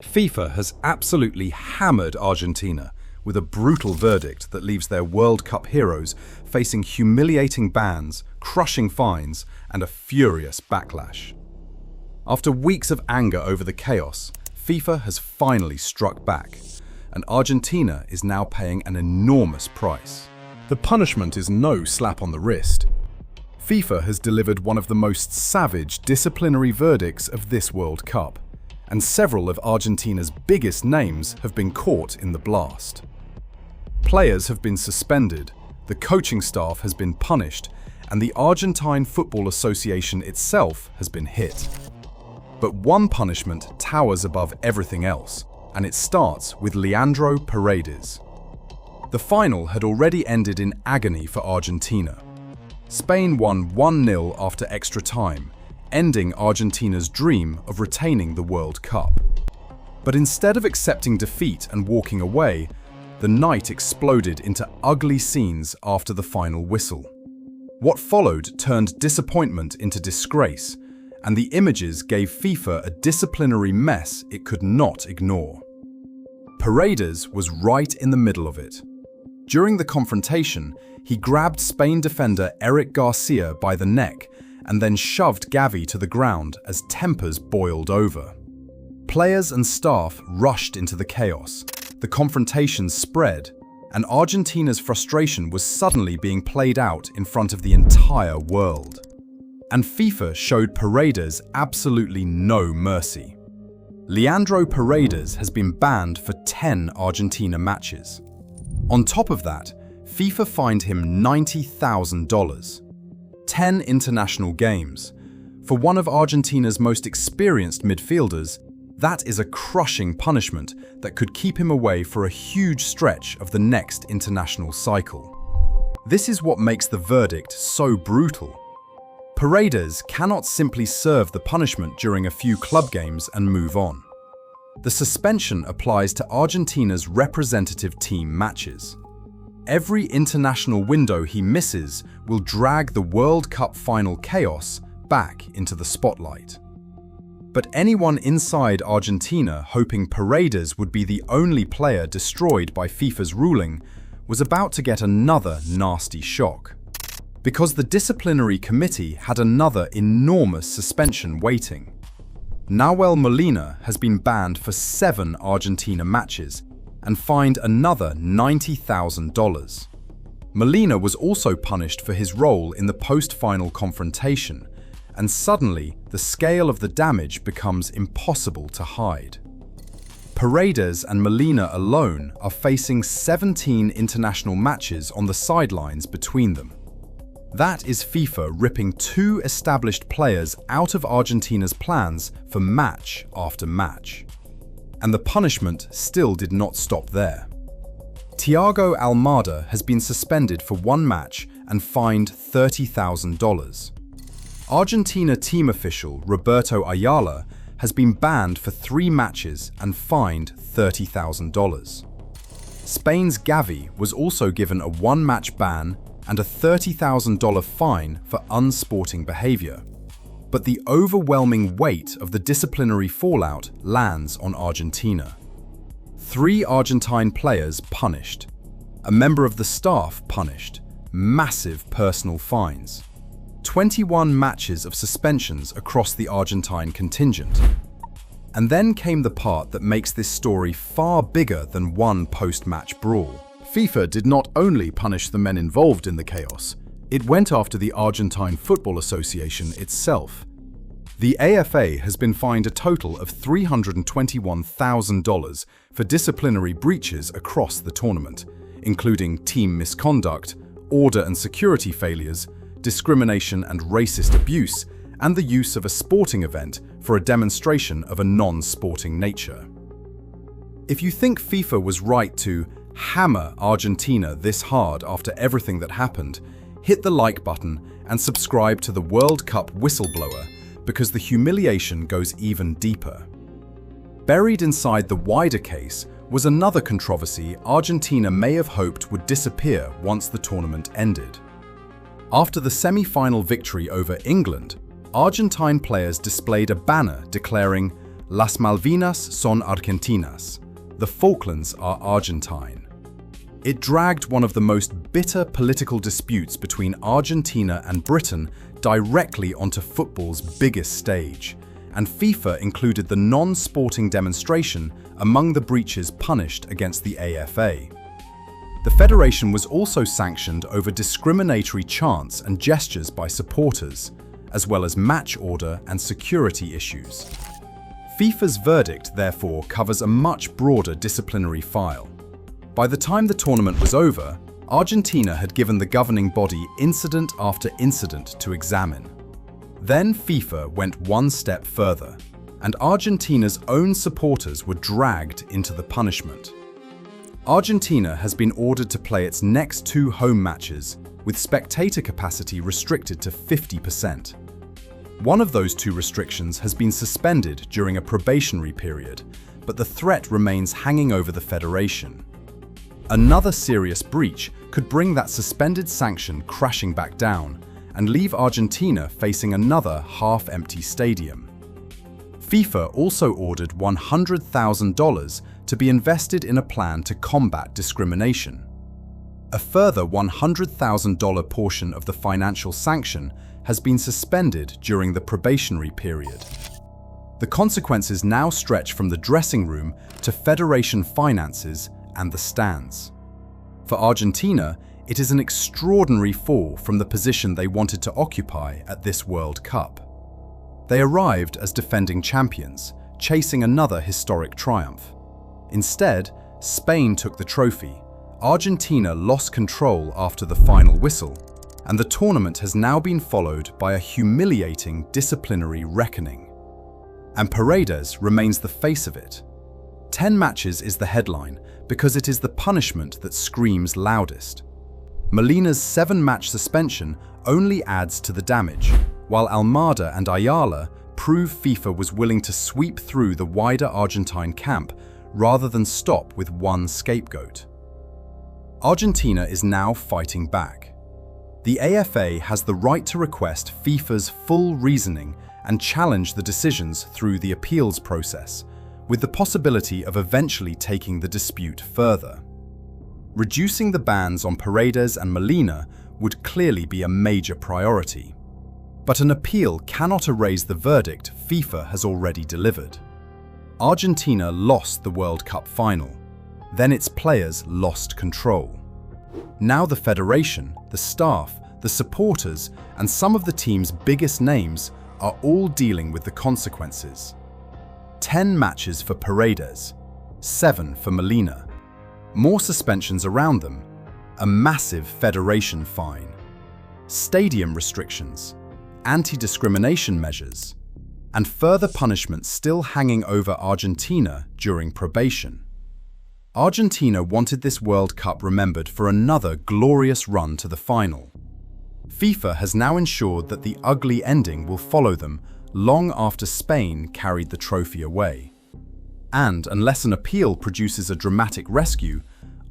FIFA has absolutely hammered Argentina with a brutal verdict that leaves their World Cup heroes facing humiliating bans, crushing fines, and a furious backlash. After weeks of anger over the chaos, FIFA has finally struck back, and Argentina is now paying an enormous price. The punishment is no slap on the wrist. FIFA has delivered one of the most savage disciplinary verdicts of this World Cup, and several of Argentina's biggest names have been caught in the blast. Players have been suspended, the coaching staff has been punished, and the Argentine Football Association itself has been hit. But one punishment towers above everything else, and it starts with Leandro Paredes. The final had already ended in agony for Argentina. Spain won 1-0 after extra time, ending Argentina's dream of retaining the World Cup. But instead of accepting defeat and walking away, the night exploded into ugly scenes after the final whistle. What followed turned disappointment into disgrace, and the images gave FIFA a disciplinary mess it could not ignore. Paredes was right in the middle of it. During the confrontation, he grabbed Spain defender Eric Garcia by the neck and then shoved Gavi to the ground as tempers boiled over. Players and staff rushed into the chaos. The confrontation spread, and Argentina's frustration was suddenly being played out in front of the entire world. And FIFA showed Paredes absolutely no mercy. Leandro Paredes has been banned for 10 Argentina matches. On top of that, FIFA fined him $90,000. 10 international games. For one of Argentina's most experienced midfielders, that is a crushing punishment that could keep him away for a huge stretch of the next international cycle. This is what makes the verdict so brutal. Paredes cannot simply serve the punishment during a few club games and move on. The suspension applies to Argentina's representative team matches. Every international window he misses will drag the World Cup final chaos back into the spotlight. But anyone inside Argentina hoping Paredes would be the only player destroyed by FIFA's ruling was about to get another nasty shock. Because the disciplinary committee had another enormous suspension waiting. Nahuel Molina has been banned for 7 Argentina matches and fined another $90,000. Molina was also punished for his role in the post-final confrontation, and suddenly the scale of the damage becomes impossible to hide. Paredes and Molina alone are facing 17 international matches on the sidelines between them. That is FIFA ripping 2 established players out of Argentina's plans for match after match. And the punishment still did not stop there. Thiago Almada has been suspended for 1 match and fined $30,000. Argentina team official Roberto Ayala has been banned for 3 matches and fined $30,000. Spain's Gavi was also given a 1-match ban and a $30,000 fine for unsporting behavior. But the overwhelming weight of the disciplinary fallout lands on Argentina. 3 Argentine players punished, a member of the staff punished, massive personal fines, 21 matches of suspensions across the Argentine contingent. And then came the part that makes this story far bigger than one post-match brawl. FIFA did not only punish the men involved in the chaos, it went after the Argentine Football Association itself. The AFA has been fined a total of $321,000 for disciplinary breaches across the tournament, including team misconduct, order and security failures, discrimination and racist abuse, and the use of a sporting event for a demonstration of a non-sporting nature. If you think FIFA was right to hammer Argentina this hard after everything that happened, hit the like button and subscribe to the World Cup Whistleblower, because the humiliation goes even deeper. Buried inside the wider case was another controversy Argentina may have hoped would disappear once the tournament ended. After the semi-final victory over England, Argentine players displayed a banner declaring, Las Malvinas son Argentinas. The Falklands are Argentine. It dragged one of the most bitter political disputes between Argentina and Britain directly onto football's biggest stage, and FIFA included the non-sporting demonstration among the breaches punished against the AFA. The federation was also sanctioned over discriminatory chants and gestures by supporters, as well as match order and security issues. FIFA's verdict, therefore, covers a much broader disciplinary file. By the time the tournament was over, Argentina had given the governing body incident after incident to examine. Then FIFA went one step further, and Argentina's own supporters were dragged into the punishment. Argentina has been ordered to play its next 2 home matches with spectator capacity restricted to 50%. One of those 2 restrictions has been suspended during a probationary period, but the threat remains hanging over the federation. Another serious breach could bring that suspended sanction crashing back down and leave Argentina facing another half-empty stadium. FIFA also ordered $100,000 to be invested in a plan to combat discrimination. A further $100,000 portion of the financial sanction has been suspended during the probationary period. The consequences now stretch from the dressing room to federation finances and the stands. For Argentina, it is an extraordinary fall from the position they wanted to occupy at this World Cup. They arrived as defending champions, chasing another historic triumph. Instead, Spain took the trophy, Argentina lost control after the final whistle, and the tournament has now been followed by a humiliating disciplinary reckoning. And Paredes remains the face of it. 10 matches is the headline because it is the punishment that screams loudest. Molina's 7-match suspension only adds to the damage, while Almada and Ayala prove FIFA was willing to sweep through the wider Argentine camp rather than stop with one scapegoat. Argentina is now fighting back. The AFA has the right to request FIFA's full reasoning and challenge the decisions through the appeals process, with the possibility of eventually taking the dispute further. Reducing the bans on Paredes and Molina would clearly be a major priority. But an appeal cannot erase the verdict FIFA has already delivered. Argentina lost the World Cup final. Then its players lost control. Now the federation, the staff, the supporters, and some of the team's biggest names are all dealing with the consequences. 10 matches for Paredes, 7 for Molina. More suspensions around them, a massive federation fine, stadium restrictions, anti-discrimination measures, and further punishments still hanging over Argentina during probation. Argentina wanted this World Cup remembered for another glorious run to the final. FIFA has now ensured that the ugly ending will follow them long after Spain carried the trophy away. And unless an appeal produces a dramatic rescue,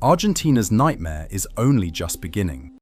Argentina's nightmare is only just beginning.